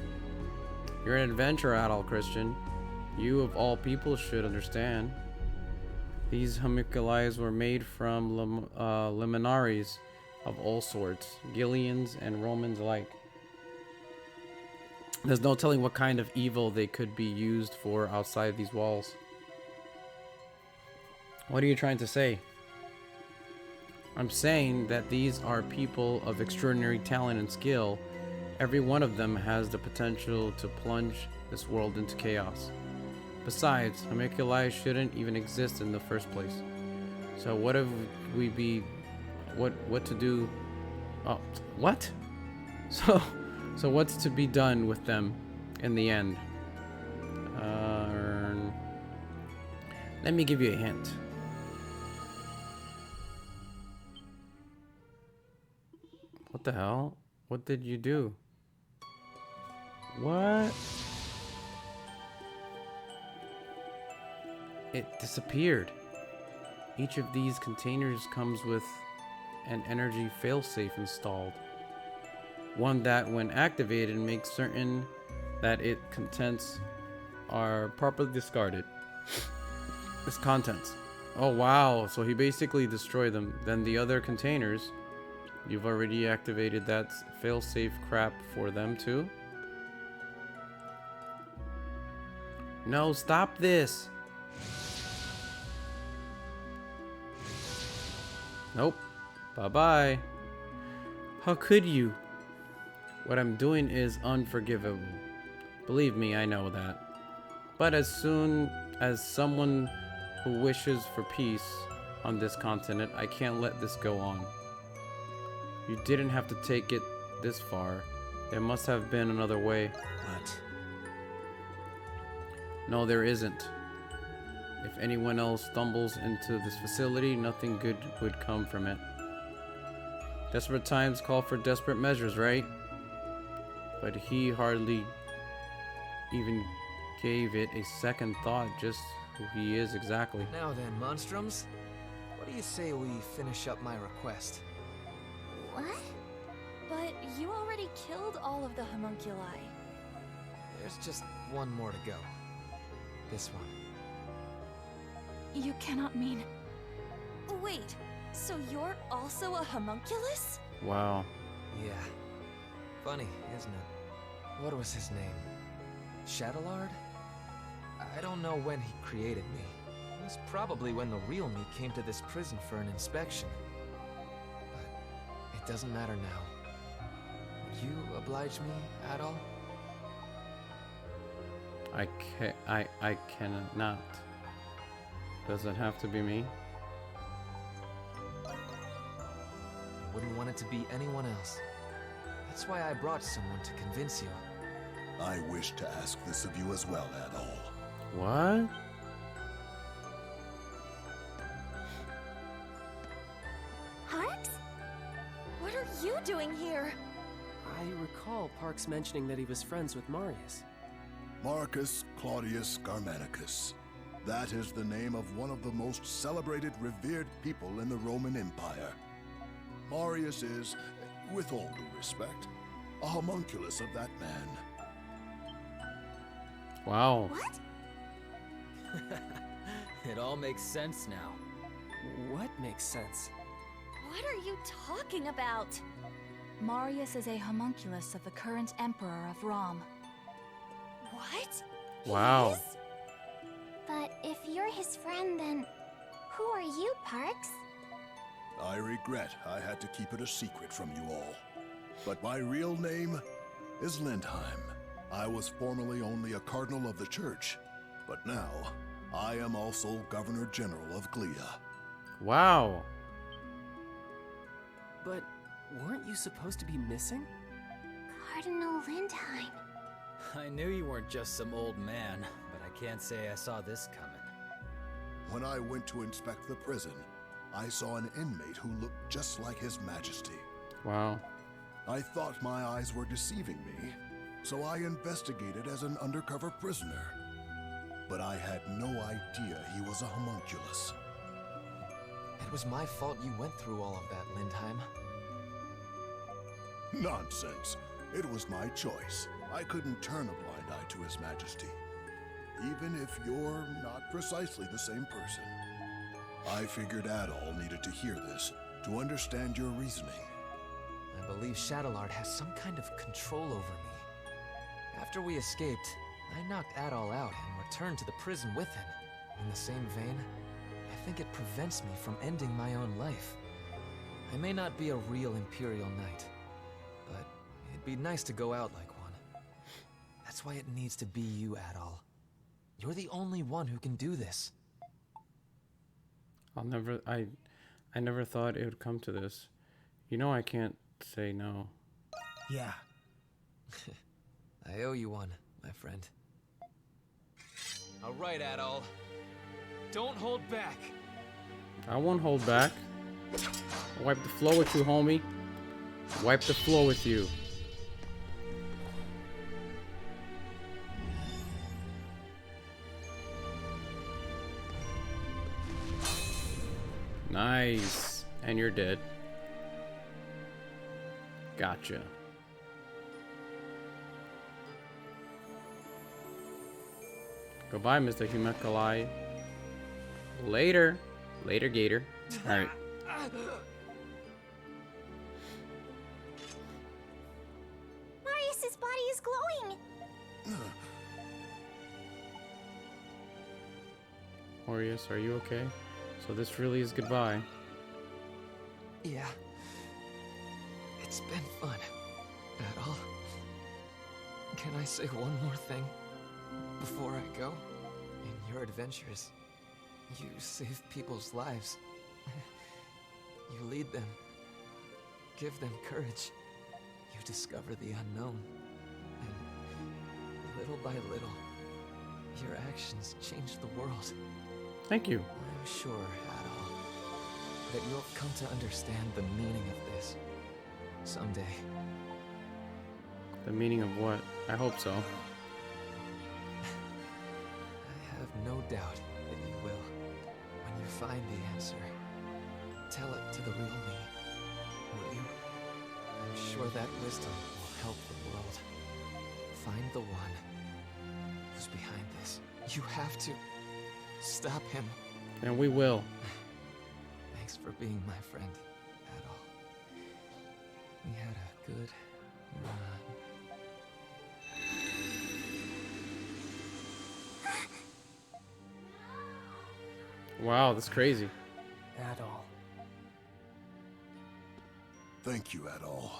You're an adventurer, Adol Christian. You of all people should understand. These homunculi were made from luminaries of all sorts, Gillians and Romans alike. There's no telling what kind of evil they could be used for outside these walls. What are you trying to say? I'm saying that these are people of extraordinary talent and skill. Every one of them has the potential to plunge this world into chaos. Besides, homunculi shouldn't even exist in the first place. So what if we be... What to do... Oh, what? So what's to be done with them in the end? Let me give you a hint. What the hell? What did you do? What? It disappeared. Each of these containers comes with an energy failsafe installed. One that, when activated, makes certain that its contents are properly discarded. Its contents. Oh wow, so he basically destroyed them. Then the other containers, you've already activated that failsafe crap for them too? No, stop this! Nope. Bye-bye. How could you? What I'm doing is unforgivable. Believe me, I know that. But as soon as someone who wishes for peace on this continent, I can't let this go on. You didn't have to take it this far. There must have been another way. What? No, there isn't. If anyone else stumbles into this facility, nothing good would come from it. Desperate times call for desperate measures, right? But he hardly even gave it a second thought, just who he is exactly. Now then, Monstrums, what do you say we finish up my request? What? But you already killed all of the homunculi. There's just one more to go. This one. You cannot mean... Wait, so you're also a homunculus? Wow. Yeah. Funny, isn't it? What was his name? Shadowlard? I don't know when he created me. It was probably when the real me came to this prison for an inspection. But it doesn't matter now. Would you oblige me at all? I cannot. Does it have to be me? I wouldn't want it to be anyone else. That's why I brought someone to convince you. I wish to ask this of you as well, Adol. What? Parks? What are you doing here? I recall Parks mentioning that he was friends with Marius. Marcus Claudius Germanicus. That is the name of one of the most celebrated, revered people in the Roman Empire. Marius is, with all due respect, a homunculus of that man. Wow. What? It all makes sense now. What makes sense? What are you talking about? Marius is a homunculus of the current Emperor of Rom. What? Wow. Yes? But if you're his friend, then who are you, Parks? I regret I had to keep it a secret from you all. But my real name is Lindheim. I was formerly only a cardinal of the church, but now I am also Governor General of Glea. Wow. But weren't you supposed to be missing? Cardinal Lindheim. I knew you weren't just some old man, but I can't say I saw this coming. When I went to inspect the prison, I saw an inmate who looked just like His Majesty. Wow. I thought my eyes were deceiving me, so I investigated as an undercover prisoner. But I had no idea he was a homunculus. It was my fault you went through all of that, Lindheim. Nonsense. It was my choice. I couldn't turn a blind eye to His Majesty, even if you're not precisely the same person. I figured Adol needed to hear this to understand your reasoning. I believe Shadowlard has some kind of control over me. After we escaped, I knocked Adol out and returned to the prison with him. In the same vein, I think it prevents me from ending my own life. I may not be a real Imperial Knight, but it'd be nice to go out like one. That's why it needs to be you, Adol. You're the only one who can do this. I never thought it would come to this. You know I can't say no. Yeah. I owe you one, my friend. All right, Adol. Don't hold back. I won't hold back. I'll wipe the floor with you, homie. Wipe the floor with you. Nice. And you're dead. Gotcha. Goodbye, Mr. Homunculi. Later. Later, Gator. Alright. Marius's body is glowing. Marius, are you okay? So this really is goodbye. Yeah. It's been fun. Adol. Can I say one more thing before I go? In your adventures, you save people's lives. You lead them give them courage. You discover the unknown. And little by little, your actions change the world. Thank you. I'm sure, Adol, that you'll come to understand the meaning of this someday. The meaning of what? I hope so. I have no doubt that you will. When you find the answer, tell it to the real me, will you? I'm sure that wisdom will help the world. Find the one who's behind this. You have to stop him. And we will. Thanks for being my friend, Adol. We had a good run. Wow, that's crazy. Adol. Thank you, Adol.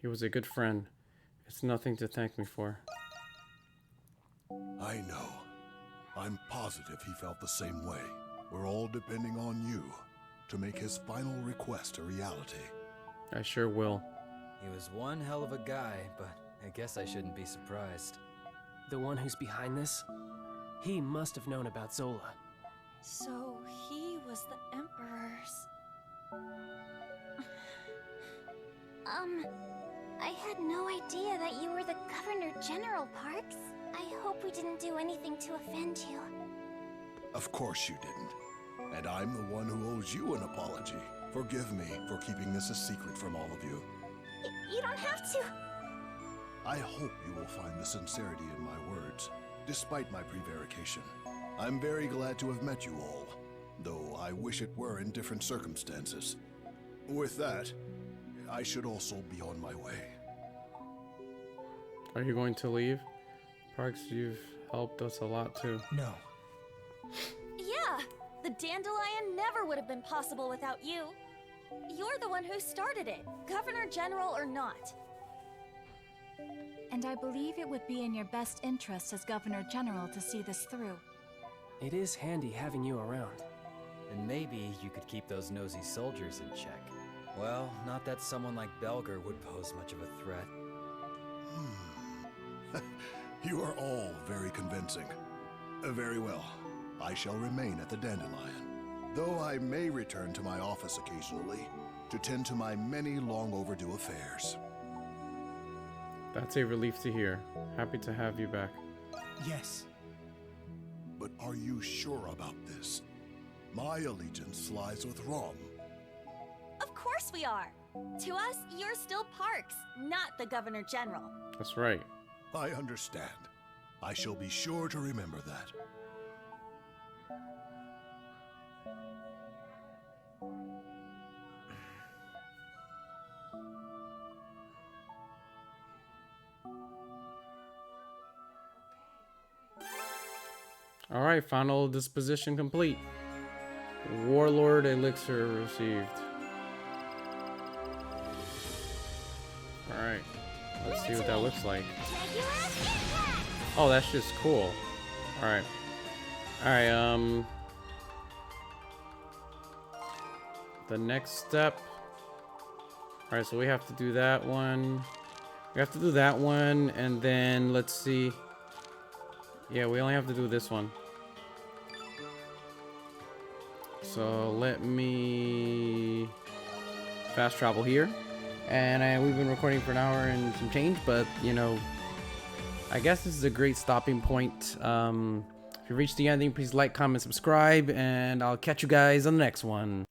He was a good friend. It's nothing to thank me for. I know. I'm positive he felt the same way. We're all depending on you to make his final request a reality. I sure will. He was one hell of a guy, but I guess I shouldn't be surprised. The one who's behind this? He must have known about Zola. So he was the Emperor's... I had no idea that you were the Governor General, Parks. I hope we didn't do anything to offend you. Of course you didn't. And I'm the one who owes you an apology. Forgive me for keeping this a secret from all of you. You don't have to. I hope you will find the sincerity in my words, despite my prevarication. I'm very glad to have met you all, though I wish it were in different circumstances. With that, I should also be on my way. Are you going to leave? Parks, you've helped us a lot too. No. Yeah! The Dandelion never would have been possible without you. You're the one who started it, Governor General or not. And I believe it would be in your best interest as Governor General to see this through. It is handy having you around. And maybe you could keep those nosy soldiers in check. Well, not that someone like Belger would pose much of a threat. You are all very convincing. Very well. I shall remain at the Dandelion, though I may return to my office occasionally to tend to my many long overdue affairs. That's a relief to hear. Happy to have you back. Yes. But are you sure about this? My allegiance lies with Rom. Of course we are! To us, you're still Parks, not the Governor General. That's right. I understand. I shall be sure to remember that. Alright, final disposition complete. Warlord elixir received. Alright, let's see what that looks like. Oh, that's just cool. Alright. Alright, the next step. Alright, so we have to do that one. We have to do that one, and then let's see. Yeah, we only have to do this one. So let me fast travel here. And we've been recording for an hour and some change, but you know, I guess this is a great stopping point. If you reached the ending, please like, comment, subscribe, and I'll catch you guys on the next one.